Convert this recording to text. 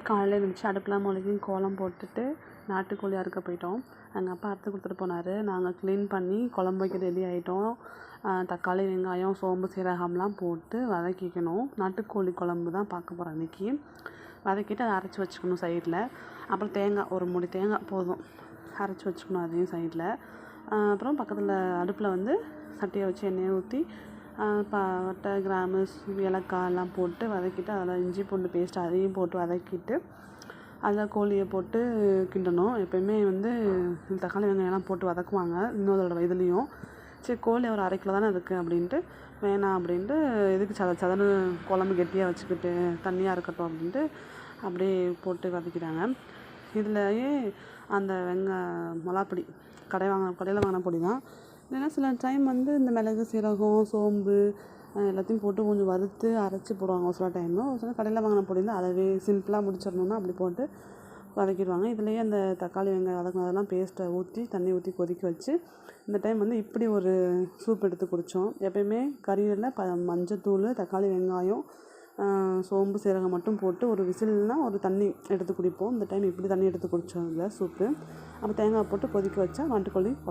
காலையில் எழுந்திரிச்சி அடுப்பெலாம் மொழுகி கோலம் போட்டுட்டு நாட்டுக்கோழி அறுக்க போயிட்டோம். எங்கள் அப்பா அறுத்து கொடுத்துட்டு போனார். நாங்கள் க்ளீன் பண்ணி குழம்பு வைக்க ரெடி ஆகிட்டோம். தக்காளி, வெங்காயம், சோம்பு, சீரகம்லாம் போட்டு வதக்கிக்கணும். நாட்டுக்கோழி குழம்பு தான் பார்க்க போகிறோம் இன்றைக்கி. வதக்கிட்டு அதை அரைச்சி வச்சுக்கணும் சைடில். அப்புறம் தேங்காய், ஒரு மூடி தேங்காய் போதும், அரைச்சி வச்சுக்கணும் அதையும் சைடில். அப்புறம் பக்கத்தில் அடுப்பில் வந்து சட்டியை வச்சு எண்ணெயை ஊற்றி பட்டை, கிராம்பு, ஏலக்காய் எல்லாம் போட்டு வதக்கிட்டு அதில் இஞ்சி பூண்டு பேஸ்ட் அதையும் போட்டு வதக்கிட்டு அதில் கோழியை போட்டு கிண்டணும். எப்போயுமே வந்து தக்காளி வெங்காயம்லாம் போட்டு வதக்குவாங்க இன்னொரு இதுலேயும். சரி, கோழி ஒரு 1/2 கிலோ தானே இருக்குது அப்படின்ட்டு வேணாம் அப்படின்ட்டு எதுக்கு சதன்னு குழம்பு கெட்டியாக வச்சுக்கிட்டு தண்ணியாக இருக்கட்டும் அப்படின்ட்டு அப்படியே போட்டு வதக்கிட்டாங்க. இதுலேயே அந்த மிளகாப்பொடி கடையில் வாங்கின பொடி தான். இல்லைன்னா சில டைம் வந்து இந்த மிளகு, சீரகம், சோம்பு எல்லாத்தையும் போட்டு கொஞ்சம் வறுத்து அரைச்சி போடுவாங்க ஒரு சில டைமு. ஒரு சில கடையில் வாங்கின பொடி தான். அதவே சிம்பிளாக முடிச்சிடணுன்னா அப்படி போட்டு வதக்கிடுவாங்க. இதுலேயே அந்த தக்காளி, வெங்காயம் வதக்கினதெல்லாம் பேஸ்ட்டை ஊற்றி தண்ணி ஊற்றி கொதிக்க வச்சு இந்த டைம் வந்து இப்படி ஒரு சூப் எடுத்து குடித்தோம். எப்போயுமே கறியில் மஞ்சத்தூள், தக்காளி, வெங்காயம், சோம்பு, சீரகம் மட்டும் போட்டு ஒரு விசில்னால் ஒரு தண்ணி எடுத்து குடிப்போம். இந்த டைம் இப்படி தண்ணி எடுத்து குடித்தோம் இதில் சூப்பு. அப்போ தேங்காய் போட்டு கொதிக்க வச்சா நாட்டுக்கோழி